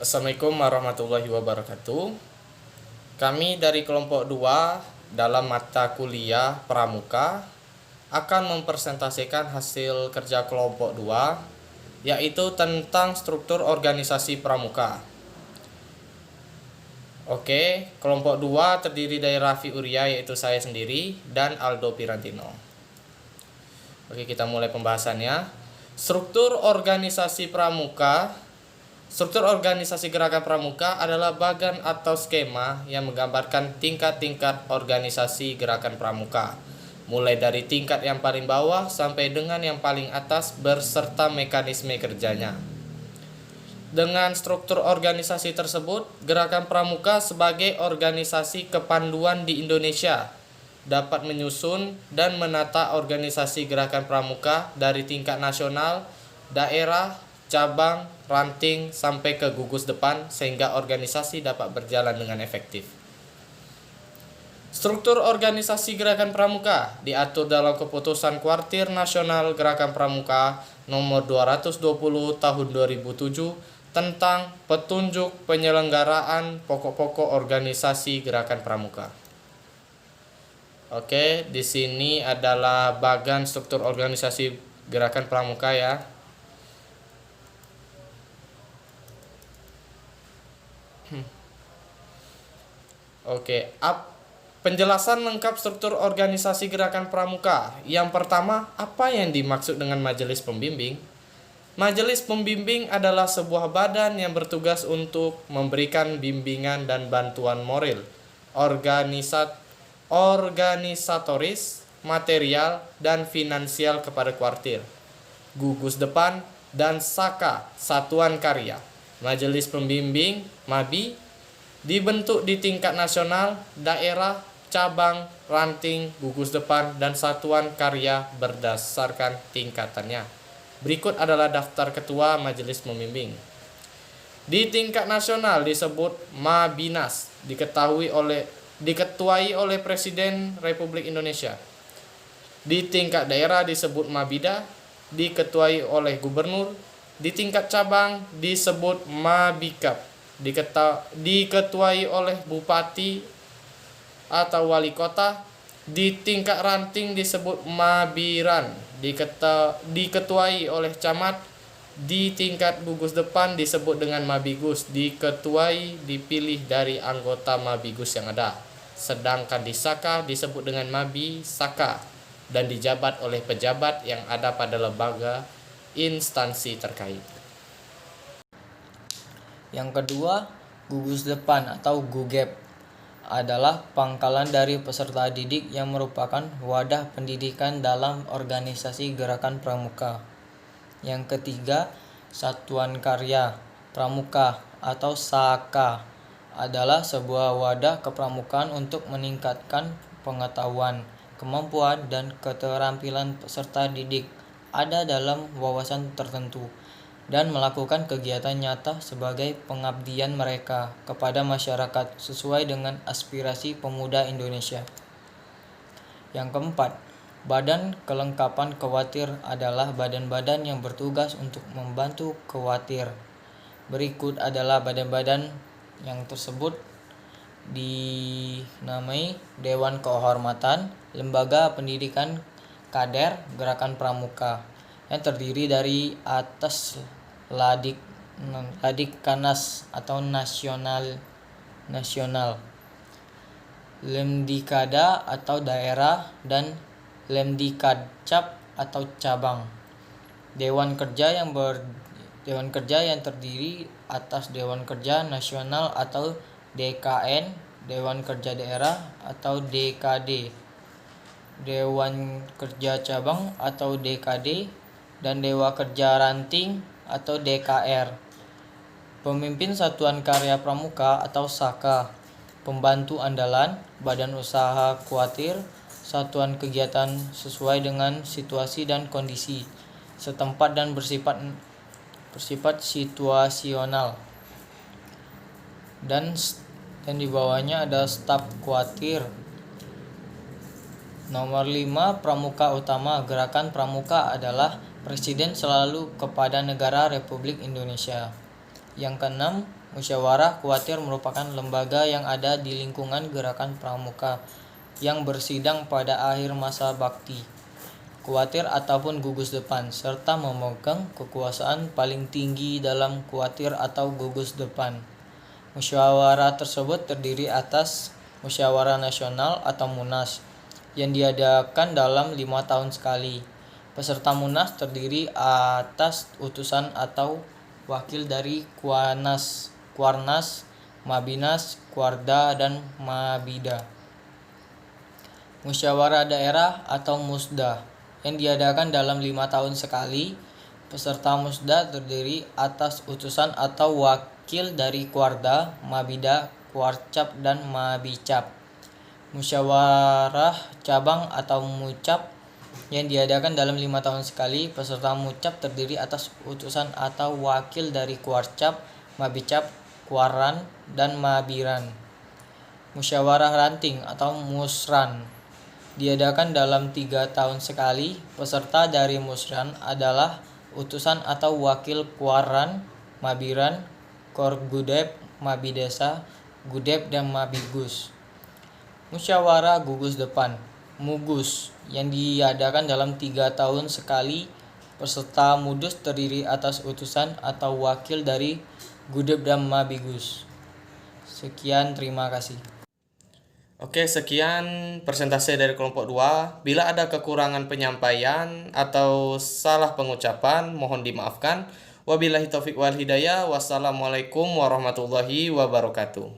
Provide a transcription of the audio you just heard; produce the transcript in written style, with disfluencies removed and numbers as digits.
Assalamualaikum warahmatullahi wabarakatuh. Kami dari kelompok 2 dalam mata kuliah Pramuka akan mempresentasikan hasil kerja kelompok 2, yaitu tentang struktur organisasi Pramuka. Oke, kelompok 2 terdiri dari Raffi Uria, yaitu saya sendiri, dan Aldo Pirantino. Oke, kita mulai pembahasannya. Struktur organisasi Pramuka. Struktur organisasi gerakan Pramuka adalah bagan atau skema yang menggambarkan tingkat-tingkat organisasi gerakan Pramuka, mulai dari tingkat yang paling bawah sampai dengan yang paling atas berserta mekanisme kerjanya. Dengan struktur organisasi tersebut, gerakan Pramuka sebagai organisasi kepanduan di Indonesia dapat menyusun dan menata organisasi gerakan Pramuka dari tingkat nasional, daerah, cabang, ranting, sampai ke gugus depan sehingga organisasi dapat berjalan dengan efektif. Struktur organisasi Gerakan Pramuka diatur dalam Keputusan Kuartir Nasional Gerakan Pramuka nomor 220 tahun 2007 tentang petunjuk penyelenggaraan pokok-pokok organisasi Gerakan Pramuka. Oke, di sini adalah bagan struktur organisasi Gerakan Pramuka ya. Oke, penjelasan lengkap struktur organisasi Gerakan Pramuka. Yang pertama, apa yang dimaksud dengan majelis pembimbing? Majelis pembimbing adalah sebuah badan yang bertugas untuk memberikan bimbingan dan bantuan moral, organisatoris, material, dan finansial kepada kuartir, gugus depan, dan SAKA, Satuan Karya. Majelis pembimbing (MABI) dibentuk di tingkat nasional, daerah, cabang, ranting, gugus depan, dan satuan karya berdasarkan tingkatannya. Berikut adalah daftar ketua majelis pembimbing. Di tingkat nasional disebut Mabinas, diketuai oleh Presiden Republik Indonesia. Di tingkat daerah disebut Mabida, diketuai oleh gubernur. Di tingkat cabang disebut Mabikap, diketuai oleh bupati atau wali kota. Di tingkat ranting disebut Mabiran, diketuai oleh camat. Di tingkat gugus depan disebut dengan Mabigus, diketuai dipilih dari anggota Mabigus yang ada. Sedangkan di Saka disebut dengan Mabi Saka dan dijabat oleh pejabat yang ada pada lembaga instansi terkait. Yang kedua, gugus depan atau GUGEP adalah pangkalan dari peserta didik yang merupakan wadah pendidikan dalam organisasi Gerakan Pramuka. Yang ketiga, Satuan Karya Pramuka atau SAKA adalah sebuah wadah kepramukaan untuk meningkatkan pengetahuan, kemampuan, dan keterampilan peserta didik ada dalam wawasan tertentu dan melakukan kegiatan nyata sebagai pengabdian mereka kepada masyarakat sesuai dengan aspirasi pemuda Indonesia. Yang keempat, Badan Kelengkapan Kewatir adalah badan-badan yang bertugas untuk membantu kewatir. Berikut adalah badan-badan yang tersebut dinamai Dewan Kehormatan Lembaga Pendidikan Kader Gerakan Pramuka yang terdiri dari atas Ladikkanas atau nasional, Lemdikada atau daerah, dan Lemdikadcap atau cabang. Dewan Kerja yang terdiri atas Dewan Kerja Nasional atau DKN, Dewan Kerja Daerah atau DKD, Dewan Kerja Cabang atau DKD, dan Dewan Kerja Ranting atau DKR. Pemimpin Satuan Karya Pramuka atau SAKA, pembantu andalan, badan usaha kuartir, satuan kegiatan sesuai dengan situasi dan kondisi setempat dan bersifat situasional. Dan di bawahnya ada staf kuartir. Nomor 5, Pramuka Utama. Gerakan Pramuka adalah Presiden selalu kepada negara Republik Indonesia. Yang keenam, musyawarah khawatir merupakan lembaga yang ada di lingkungan gerakan pramuka yang bersidang pada akhir masa bakti, khawatir ataupun gugus depan, serta memegang kekuasaan paling tinggi dalam khawatir atau gugus depan. Musyawarah tersebut terdiri atas musyawarah nasional atau Munas yang diadakan dalam 5 tahun sekali. Peserta Munas terdiri atas utusan atau wakil dari Kuarnas, Mabinas, Kuarda, dan Mabida. Musyawarah daerah atau Musda yang diadakan dalam 5 tahun sekali. Peserta Musda terdiri atas utusan atau wakil dari Kuarda, Mabida, Kuarcap, dan Mabicap. Musyawarah cabang atau Mucap yang diadakan dalam 5 tahun sekali. Peserta Mucap terdiri atas utusan atau wakil dari Kuarcap, Mabicap, Kuaran, dan Mabiran. Musyawarah ranting atau Musran diadakan dalam 3 tahun sekali. Peserta dari Musran adalah utusan atau wakil Kuaran, Mabiran, Korgudep, Mabidesa, Gudep, dan Mabigus. Musyawarah gugus depan Mugus yang diadakan dalam 3 tahun sekali. Peserta Mudus terdiri atas utusan atau wakil dari Gudep dan Mabigus. Sekian, terima kasih. Oke, sekian presentasi dari kelompok 2. Bila ada kekurangan penyampaian atau salah pengucapan, mohon dimaafkan. Wabillahi taufiq wal hidayah. Wassalamualaikum warahmatullahi wabarakatuh.